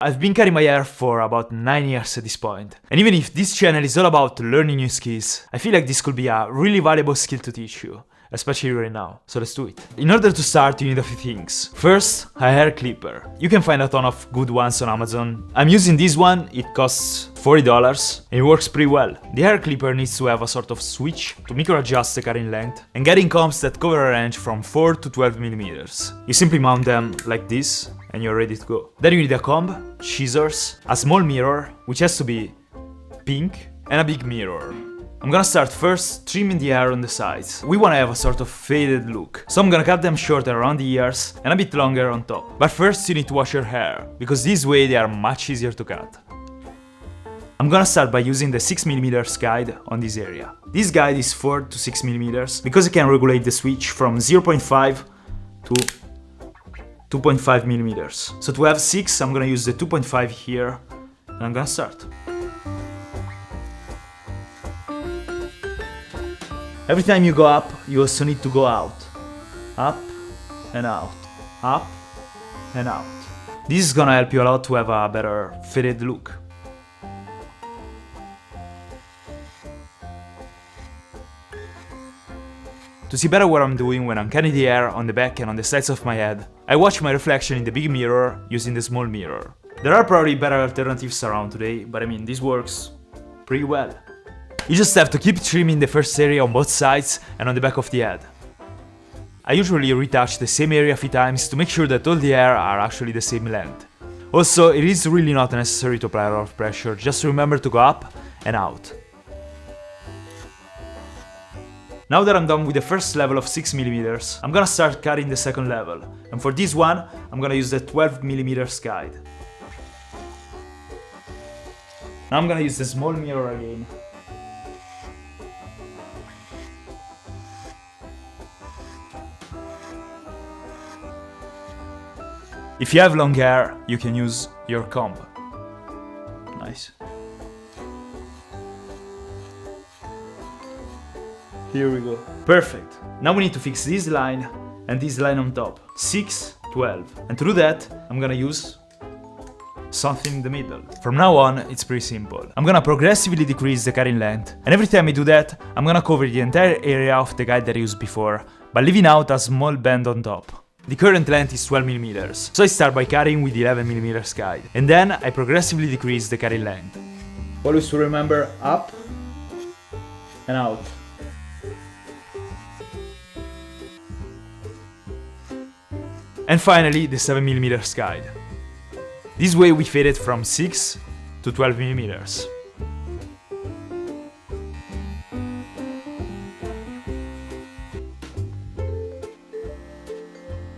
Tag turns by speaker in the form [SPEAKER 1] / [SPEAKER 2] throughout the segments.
[SPEAKER 1] I've been cutting my hair for about 9 years at this point. And even if this channel is all about learning new skills, I feel like this could be a really valuable skill to teach you, especially right now. So let's do it. In order to start, you need a few things. First, a hair clipper. You can find a ton of good ones on Amazon. I'm using this one, it costs $40 and it works pretty well. The hair clipper needs to have a sort of switch to micro adjust the cutting length and getting combs that cover a range from 4 to 12 millimeters. You simply mount them like this and you're ready to go. Then you need a comb, scissors, a small mirror, which has to be pink, and a big mirror. I'm gonna start first trimming the hair on the sides. We wanna have a sort of faded look, so I'm gonna cut them shorter around the ears and a bit longer on top. But first you need to wash your hair, because this way they are much easier to cut. I'm gonna start by using the 6mm guide on this area. This guide is 4 to 6mm because I can regulate the switch from 0.5 to 2.5mm. So to have 6, I'm gonna use the 2.5 here, and I'm gonna start. Every time you go up, you also need to go out. Up and out. Up and out. This is gonna help you a lot to have a better faded look. To see better what I'm doing when I'm cutting the hair on the back and on the sides of my head, I watch my reflection in the big mirror using the small mirror. There are probably better alternatives around today, but I mean, this works pretty well. You just have to keep trimming the first area on both sides and on the back of the head. I usually retouch the same area a few times to make sure that all the hair are actually the same length. Also, it is really not necessary to apply a lot of pressure, just remember to go up and out. Now that I'm done with the first level of 6mm, I'm gonna start cutting the second level, and for this one, I'm gonna use the 12mm guide. Now I'm gonna use the small mirror again. If you have long hair, you can use your comb. Nice. Here we go. Perfect. Now we need to fix this line and this line on top. 6, 12. And to do that, I'm gonna use something in the middle. From now on, it's pretty simple. I'm gonna progressively decrease the cutting length, and every time I do that, I'm gonna cover the entire area of the guide that I used before, but leaving out a small bend on top. The current length is 12mm, so I start by cutting with the 11mm guide, and then I progressively decrease the cutting length. Always to remember up and out. And finally, the 7mm guide. This way we fade it from 6 to 12mm.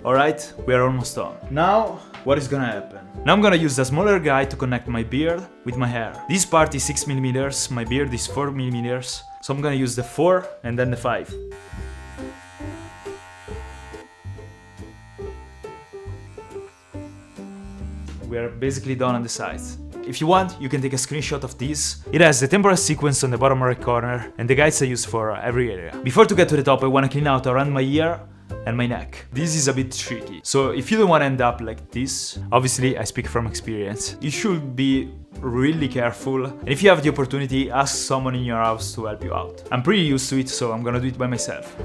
[SPEAKER 1] Alright, we are almost done. Now, what is gonna happen? Now I'm gonna use the smaller guide to connect my beard with my hair. This part is 6mm, my beard is 4mm, so I'm gonna use the 4 and then the 5. We are basically done on the sides. If you want, you can take a screenshot of this. It has the temporal sequence on the bottom right corner and the guides I use for every area. Before to get to the top, I want to clean out around my ear and my neck. This is a bit tricky, so if you don't want to end up like this, obviously I speak from experience, you should be really careful, and if you have the opportunity, ask someone in your house to help you out. I'm pretty used to it, so I'm gonna do it by myself.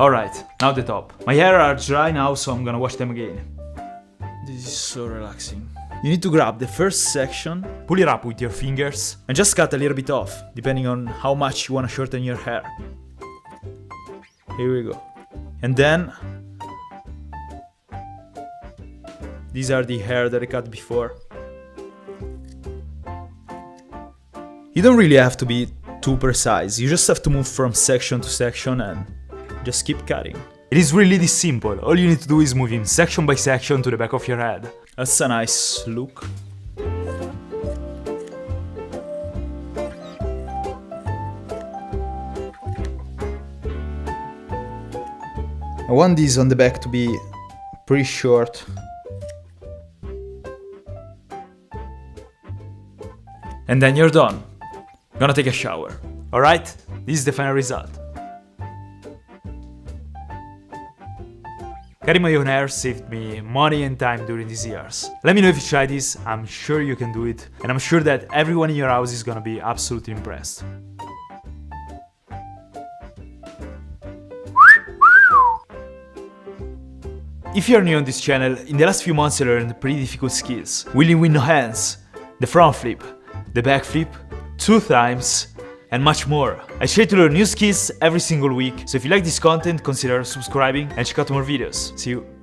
[SPEAKER 1] Alright, now the top. My hair are dry now, so I'm gonna wash them again. This is so relaxing. You need to grab the first section, pull it up with your fingers, and just cut a little bit off, depending on how much you wanna shorten your hair. Here we go. And then, these are the hair that I cut before. You don't really have to be too precise, you just have to move from section to section and just keep cutting. It is really this simple, all you need to do is move in section by section to the back of your head. That's a nice look. I want these on the back to be pretty short. and then you're done. Gonna take a shower. Alright, this is the final result. Cutting my own hair saved me money and time during these years. Let me know if you try this, I'm sure you can do it, and I'm sure that everyone in your house is gonna be absolutely impressed. If you're new on this channel, in the last few months I learned pretty difficult skills. Wheeling with no hands, the front flip, the back flip, 2 times, and much more. I try to learn new skills every single week, so if you like this content, consider subscribing and check out more videos. See you!